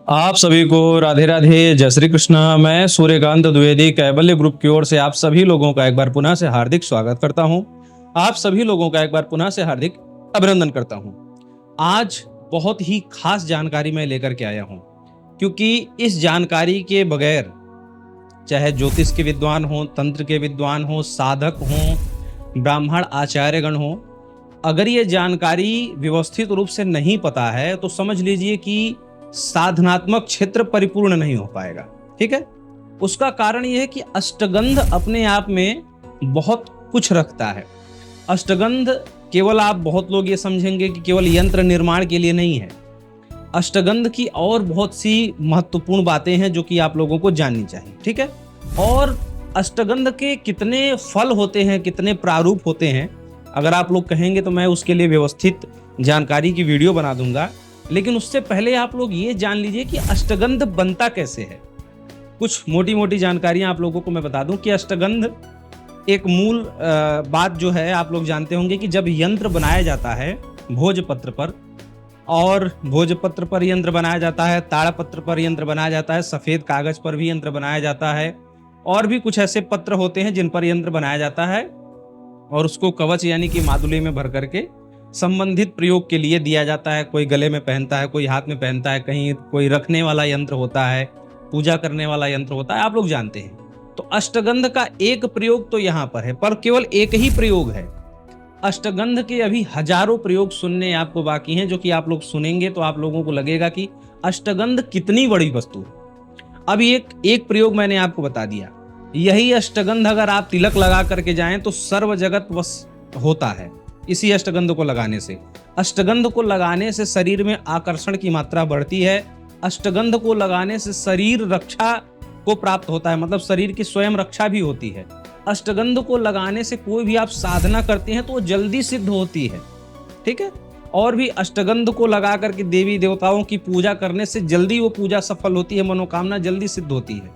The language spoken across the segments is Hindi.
आप सभी को राधे राधे, जय श्री कृष्ण। मैं सूर्यकांत द्विवेदी कैवल्य ग्रुप की ओर से आप सभी लोगों का एक बार पुनः से हार्दिक स्वागत करता हूं। आप सभी लोगों का एक बार पुनः से हार्दिक अभिनंदन करता हूं। आज बहुत ही खास जानकारी मैं लेकर के आया हूं, क्योंकि इस जानकारी के बगैर चाहे ज्योतिष के विद्वान हो, तंत्र के विद्वान हो, साधक हो, ब्राह्मण आचार्यगण हो, अगर ये जानकारी व्यवस्थित रूप से नहीं पता है तो समझ लीजिए कि साधनात्मक क्षेत्र परिपूर्ण नहीं हो पाएगा। ठीक है। उसका कारण यह है कि अष्टगंध अपने आप में बहुत कुछ रखता है। अष्टगंध केवल, आप बहुत लोग ये समझेंगे कि केवल यंत्र निर्माण के लिए नहीं है। अष्टगंध की और बहुत सी महत्वपूर्ण बातें हैं जो कि आप लोगों को जाननी चाहिए। ठीक है। और अष्टगंध के कितने फल होते हैं, कितने प्रारूप होते हैं, अगर आप लोग कहेंगे तो मैं उसके लिए व्यवस्थित जानकारी की वीडियो बना दूंगा। लेकिन उससे पहले आप लोग ये जान लीजिए कि अष्टगंध बनता कैसे है। कुछ मोटी मोटी जानकारियां आप लोगों को मैं बता दूं कि अष्टगंध एक मूल बात जो है, आप लोग जानते होंगे कि जब यंत्र बनाया जाता है भोजपत्र पर, और भोजपत्र पर यंत्र बनाया जाता है, ताड़पत्र पर यंत्र बनाया जाता है, सफेद कागज पर भी यंत्र बनाया जाता है, और भी कुछ ऐसे पत्र होते हैं जिन पर यंत्र बनाया जाता है, और उसको कवच यानी कि मादुली में भर करके संबंधित प्रयोग के लिए दिया जाता है। कोई गले में पहनता है, कोई हाथ में पहनता है, कहीं कोई रखने वाला यंत्र होता है, पूजा करने वाला यंत्र होता है, आप लोग जानते हैं। तो अष्टगंध का एक प्रयोग तो यहाँ पर है, पर केवल एक ही प्रयोग है। अष्टगंध के अभी हजारों प्रयोग सुनने आपको बाकी हैं, जो कि आप लोग सुनेंगे तो आप लोगों को लगेगा कि अष्टगंध कितनी बड़ी वस्तु है। अभी एक प्रयोग मैंने आपको बता दिया। यही अष्टगंध अगर आप तिलक लगा करके जाएं तो सर्व जगत वश होता है। इसी अष्टगंध को लगाने से, अष्टगंध को लगाने से शरीर में आकर्षण की मात्रा बढ़ती है। अष्टगंध को लगाने से शरीर रक्षा को प्राप्त होता है, मतलब शरीर की स्वयं रक्षा भी होती है। अष्टगंध को लगाने से कोई भी आप साधना करते हैं तो वो जल्दी सिद्ध होती है। ठीक है। और भी अष्टगंध को लगा करके देवी देवताओं की पूजा करने से जल्दी वो पूजा सफल होती है, मनोकामना जल्दी सिद्ध होती है।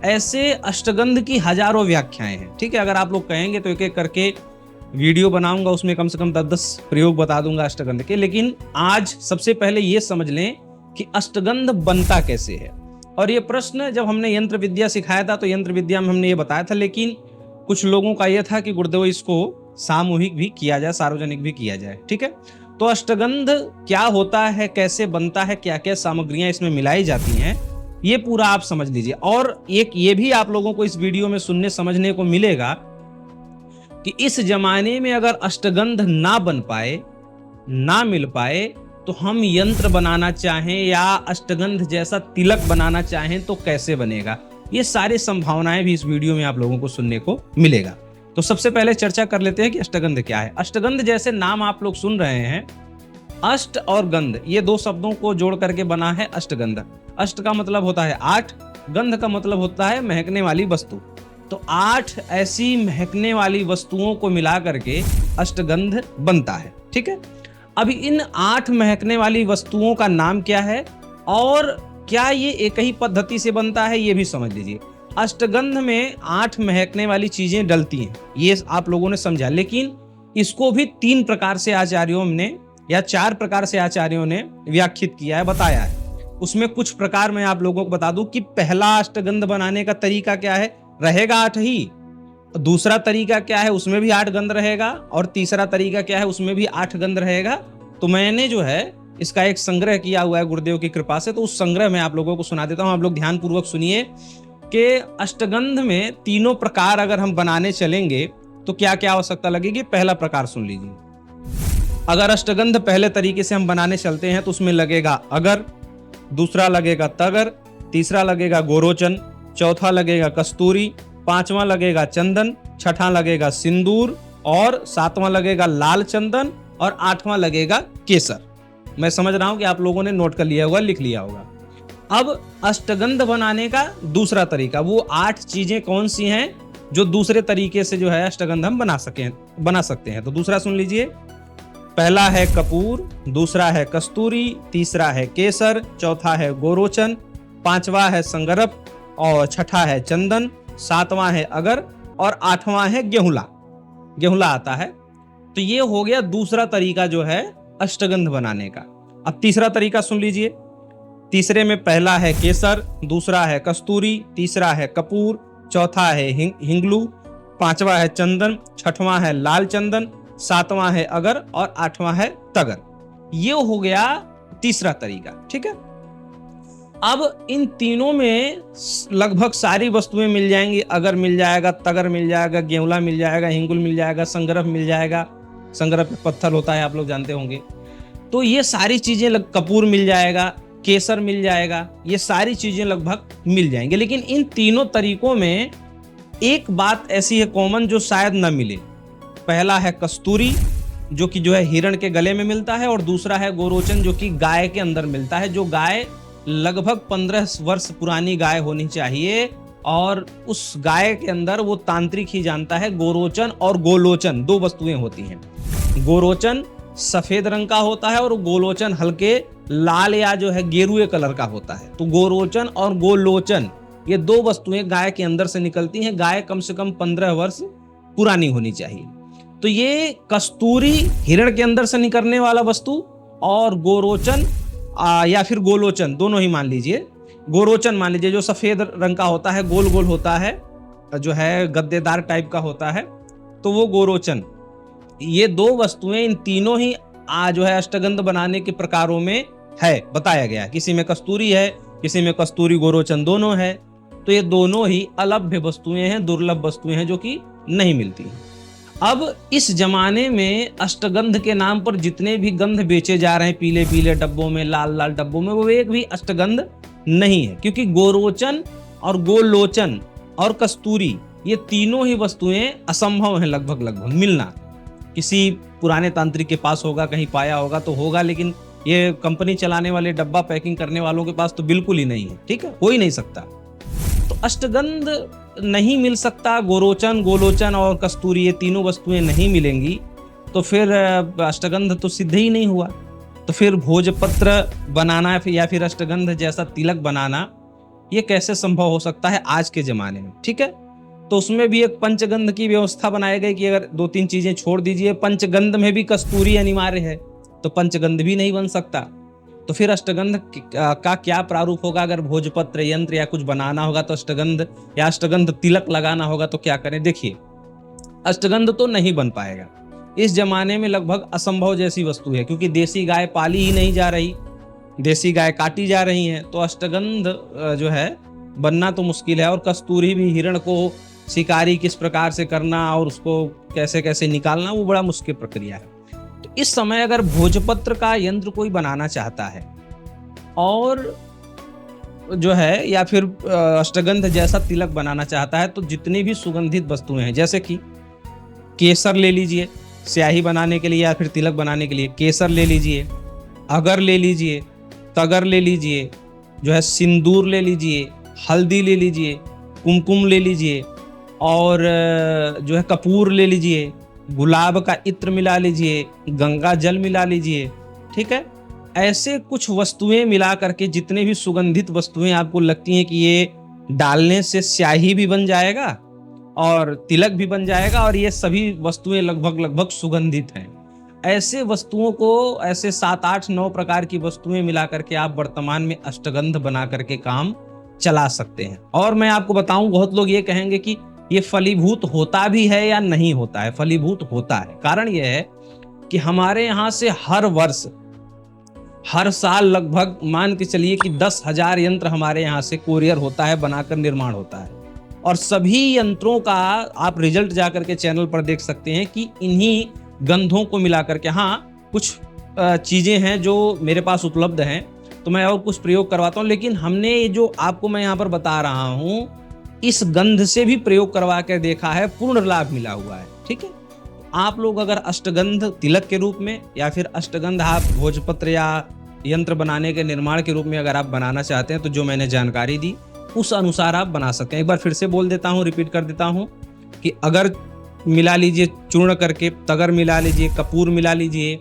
ऐसे अष्टगंध की हजारों व्याख्याएं हैं। ठीक है। अगर आप लोग कहेंगे तो एक एक करके वीडियो बनाऊंगा, उसमें कम से कम 10-10 प्रयोग बता दूंगा अष्टगंध के। लेकिन आज सबसे पहले ये समझ लें कि अष्टगंध बनता कैसे है। और ये प्रश्न जब हमने यंत्र विद्या सिखाया था तो यंत्र विद्या में हमने ये बताया था, लेकिन कुछ लोगों का यह था कि गुरुदेव इसको सामूहिक भी किया जाए, सार्वजनिक भी किया जाए। ठीक है। तो अष्टगंध क्या होता है, कैसे बनता है, क्या क्या सामग्रियां इसमें मिलाई जाती हैं, ये पूरा आप समझ लीजिए। और एक ये भी आप लोगों को इस वीडियो में सुनने समझने को मिलेगा कि इस जमाने में अगर अष्टगंध ना बन पाए, ना मिल पाए, तो हम यंत्र बनाना चाहें या अष्टगंध जैसा तिलक बनाना चाहें तो कैसे बनेगा। ये सारी संभावनाएं भी इस वीडियो में आप लोगों को सुनने को मिलेगा। तो सबसे पहले चर्चा कर लेते हैं कि अष्टगंध क्या है। अष्टगंध जैसे नाम आप लोग सुन रहे हैं, अष्ट और गंध, ये दो शब्दों को जोड़ करके बना है अष्टगंध। अष्ट का मतलब होता है 8, गंध का मतलब होता है महकने वाली वस्तु। तो 8 ऐसी महकने वाली वस्तुओं को मिला करके अष्टगंध बनता है। ठीक है। अभी इन 8 महकने वाली वस्तुओं का नाम क्या है और क्या ये एक ही पद्धति से बनता है, ये भी समझ लीजिए। अष्टगंध में 8 महकने वाली चीजें डलती हैं, ये आप लोगों ने समझा। लेकिन इसको भी 3 प्रकार से आचार्यों ने या 4 प्रकार से आचार्यों ने व्याख्यात किया है, बताया है। उसमें कुछ प्रकार मैं आप लोगों को बता दूं कि पहला अष्टगंध बनाने का तरीका क्या है, रहेगा 8 ही। दूसरा तरीका क्या है, उसमें भी 8 गंध रहेगा, और तीसरा तरीका क्या है, उसमें भी 8 गंध रहेगा। तो मैंने जो है इसका एक संग्रह किया हुआ है गुरुदेव की कृपा से, तो उस संग्रह में आप लोगों को सुना देता हूं। आप लोग ध्यान पूर्वक सुनिए कि अष्टगंध में तीनों प्रकार अगर हम बनाने चलेंगे तो क्या क्या आवश्यकता लगेगी। पहला प्रकार सुन लीजिए। अगर अष्टगंध पहले तरीके से हम बनाने चलते हैं तो उसमें लगेगा अगर, दूसरा लगेगा तगर, तीसरा लगेगा गोरोचन, चौथा लगेगा कस्तूरी, पांचवा लगेगा चंदन, छठा लगेगा सिंदूर, और सातवां लगेगा लाल चंदन, और आठवां लगेगा केसर। मैं समझ रहा हूं कि आप लोगों ने नोट कर लिया होगा, लिख लिया होगा। अब अष्टगंध बनाने का दूसरा तरीका, वो 8 चीजें कौन सी हैं जो दूसरे तरीके से जो है अष्टगंध हम बना सकते हैं। तो दूसरा सुन लीजिए। पहला है कपूर, दूसरा है कस्तूरी, तीसरा है केसर, चौथा है गोरोचन, पांचवा है संगरप, और छठा है चंदन, सातवां है अगर, और आठवां है गेहुला। गेहुला आता है। तो ये हो गया दूसरा तरीका जो है अष्टगंध बनाने का। अब तीसरा तरीका सुन लीजिए। तीसरे में पहला है केसर, दूसरा है कस्तूरी, तीसरा है कपूर, चौथा है हिंगलू, पांचवा है चंदन, छठवां है लाल चंदन, सातवां है अगर और आठवां है तगर। ये हो गया तीसरा तरीका। ठीक है, अब इन तीनों में लगभग सारी वस्तुएं मिल जाएंगी। अगर मिल जाएगा, तगर मिल जाएगा, गेवला मिल जाएगा, हिंगुल मिल जाएगा, संगरफ मिल जाएगा। संगरफ पत्थर होता है, आप लोग जानते होंगे। तो ये सारी चीजें कपूर मिल जाएगा, केसर मिल जाएगा, ये सारी चीजें लगभग मिल जाएंगे। लेकिन इन तीनों तरीकों में एक बात ऐसी है कॉमन जो शायद न मिले। पहला है कस्तूरी, जो कि जो है हिरण के गले में मिलता है, और दूसरा है गोरोचन, जो कि गाय के अंदर मिलता है। जो गाय लगभग 15 वर्ष पुरानी गाय होनी चाहिए, और उस गाय के अंदर वो तांत्रिक ही जानता है। गोरोचन और गोलोचन दो वस्तुएं होती हैं। गोरोचन सफेद रंग का होता है और गोलोचन हल्के लाल या जो है गेरुए कलर का होता है। तो गोरोचन और गोलोचन ये दो वस्तुएं गाय के अंदर से निकलती हैं। गाय कम से कम 15 वर्ष पुरानी होनी चाहिए। तो ये कस्तूरी हिरण के अंदर से निकलने वाला वस्तु, और गोरोचन या फिर गोलोचन, दोनों ही मान लीजिए। गोरोचन मान लीजिए जो सफेद रंग का होता है, गोल गोल होता है, जो है गद्देदार टाइप का होता है, तो वो गोरोचन। ये दो वस्तुएं, इन तीनों ही जो है अष्टगंध बनाने के प्रकारों में है, बताया गया। किसी में कस्तूरी है, किसी में कस्तूरी गोरोचन दोनों है। तो ये दोनों ही अलभ्य वस्तुएं हैं, दुर्लभ वस्तुएं हैं जो कि नहीं मिलती। अब इस जमाने में अष्टगंध के नाम पर जितने भी गंध बेचे जा रहे हैं, पीले पीले डब्बों में, लाल लाल डब्बों में, वो एक भी अष्टगंध नहीं है। क्योंकि गोरोचन और गोलोचन और कस्तूरी ये तीनों ही वस्तुएं असंभव हैं लगभग मिलना। किसी पुराने तांत्रिक के पास होगा, कहीं पाया होगा तो होगा, लेकिन ये कंपनी चलाने वाले, डब्बा पैकिंग करने वालों के पास तो बिल्कुल ही नहीं है। ठीक है, हो ही नहीं सकता। तो अष्टगंध नहीं मिल सकता, गोरोचन, गोलोचन और कस्तूरी ये तीनों वस्तुएं नहीं मिलेंगी, तो फिर अष्टगंध तो सिद्ध ही नहीं हुआ। तो फिर भोजपत्र बनाना या फिर अष्टगंध जैसा तिलक बनाना, ये कैसे संभव हो सकता है आज के जमाने में। ठीक है, तो उसमें भी एक पंचगंध की व्यवस्था बनाई गई कि अगर 2-3 चीजें छोड़ दीजिए, पंचगंध में भी कस्तूरी अनिवार्य है, तो पंचगंध भी नहीं बन सकता। तो फिर अष्टगंध का क्या प्रारूप होगा? अगर भोजपत्र यंत्र या कुछ बनाना होगा तो अष्टगंध या अष्टगंध तिलक लगाना होगा तो क्या करें? देखिए, अष्टगंध तो नहीं बन पाएगा, इस जमाने में लगभग असंभव जैसी वस्तु है, क्योंकि देसी गाय पाली ही नहीं जा रही, देसी गाय काटी जा रही हैं। तो अष्टगंध जो है बनना तो मुश्किल है। और कस्तूरी भी, हिरण को शिकारी किस प्रकार से करना और उसको कैसे कैसे निकालना, वो बड़ा मुश्किल प्रक्रिया है। तो इस समय अगर भोजपत्र का यंत्र कोई बनाना चाहता है और जो है या फिर अष्टगंध जैसा तिलक बनाना चाहता है, तो जितनी भी सुगंधित वस्तुएं हैं, जैसे कि केसर ले लीजिए स्याही बनाने के लिए या फिर तिलक बनाने के लिए, केसर ले लीजिए, अगर ले लीजिए, तगर ले लीजिए, जो है सिंदूर ले लीजिए, हल्दी ले लीजिए, कुमकुम ले लीजिए, और जो है कपूर ले लीजिए, गुलाब का इत्र मिला लीजिए, गंगा जल मिला लीजिए। ठीक है, ऐसे कुछ वस्तुएं मिला करके, जितने भी सुगंधित वस्तुएं आपको लगती हैं कि ये डालने से स्याही भी बन जाएगा और तिलक भी बन जाएगा, और ये सभी वस्तुएं लगभग सुगंधित हैं, ऐसे वस्तुओं को, ऐसे 7, 8, 9 प्रकार की वस्तुएं मिला करके आप वर्तमान में अष्टगंध बना करके काम चला सकते हैं। और मैं आपको बताऊं, बहुत लोग ये कहेंगे कि ये फलीभूत होता भी है या नहीं होता है। फलीभूत होता है। कारण यह है कि हमारे यहाँ से हर वर्ष, हर साल लगभग मान के चलिए कि 10,000 यंत्र हमारे यहाँ से कोरियर होता है, बनाकर निर्माण होता है। और सभी यंत्रों का आप रिजल्ट जाकर के चैनल पर देख सकते हैं कि इन्हीं गंधों को मिला करके, हाँ कुछ चीजें हैं जो मेरे पास उपलब्ध हैं तो मैं और कुछ प्रयोग करवाता हूँ, लेकिन हमने ये जो आपको मैं यहाँ पर बता रहा हूँ, इस गंध से भी प्रयोग करवा कर देखा है, पूर्ण लाभ मिला हुआ है। ठीक है, आप लोग अगर अष्टगंध तिलक के रूप में या फिर अष्टगंध आप भोजपत्र या यंत्र बनाने के निर्माण के रूप में अगर आप बनाना चाहते हैं, तो जो मैंने जानकारी दी उस अनुसार आप बना सकते हैं। एक बार फिर से बोल देता हूँ, रिपीट कर देता हूँ कि अगर मिला लीजिए चूर्ण करके, तगर मिला लीजिए, कपूर मिला लीजिए,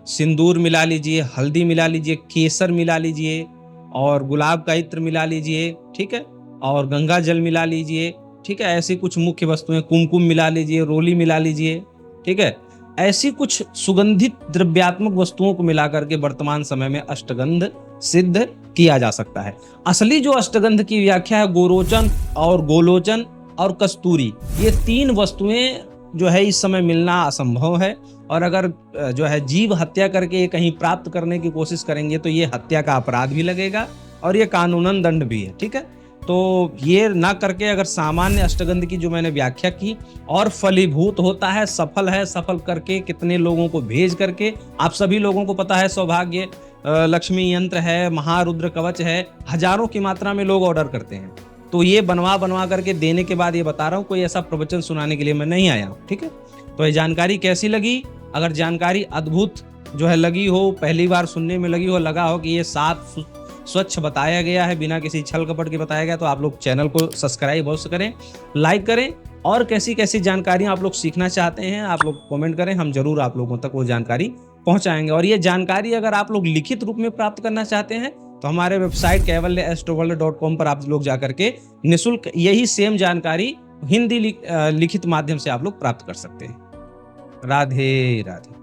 सिंदूर मिला लीजिए, हल्दी मिला लीजिए, केसर मिला लीजिए, और गुलाब का इत्र मिला लीजिए। ठीक है, और गंगा जल मिला लीजिए। ठीक है, ऐसी कुछ मुख्य वस्तुएं, कुमकुम मिला लीजिए, रोली मिला लीजिए। ठीक है, ऐसी कुछ सुगंधित द्रव्यात्मक वस्तुओं को मिला करके वर्तमान समय में अष्टगंध सिद्ध किया जा सकता है। असली जो अष्टगंध की व्याख्या है, गोरोचन और गोलोचन और कस्तूरी, ये 3 वस्तुएं जो है इस समय मिलना असंभव है। और अगर जो है जीव हत्या करके ये कहीं प्राप्त करने की कोशिश करेंगे तो ये हत्या का अपराध भी लगेगा और ये कानूनन दंड भी है। ठीक है, तो ये ना करके अगर सामान्य अष्टगंध की जो मैंने व्याख्या की और फलीभूत होता है, सफल है, सफल करके कितने लोगों को भेज करके, आप सभी लोगों को पता है सौभाग्य लक्ष्मी यंत्र है, महारुद्र कवच है, हजारों की मात्रा में लोग ऑर्डर करते हैं। तो ये बनवा करके देने के बाद ये बता रहा हूँ, कोई ऐसा प्रवचन सुनाने के लिए मैं नहीं आया हूँ। ठीक है, तो ये जानकारी कैसी लगी? अगर जानकारी अद्भुत जो है लगी हो, पहली बार सुनने में लगी हो, लगा हो कि ये साफ स्वच्छ बताया गया है, बिना किसी छल कपट के बताया गया, तो आप लोग चैनल को सब्सक्राइब अवश्य करें, लाइक करें, और कैसी कैसी जानकारियां आप लोग सीखना चाहते हैं आप लोग कमेंट करें, हम जरूर आप लोगों तक वो जानकारी पहुंचाएंगे। और ये जानकारी अगर आप लोग लिखित रूप में प्राप्त करना चाहते हैं तो हमारे वेबसाइट kaivalyaastroworld.com पर आप लोग जाकर के निःशुल्क यही सेम जानकारी हिंदी लिखित माध्यम से आप लोग प्राप्त कर सकते हैं। राधे राधे।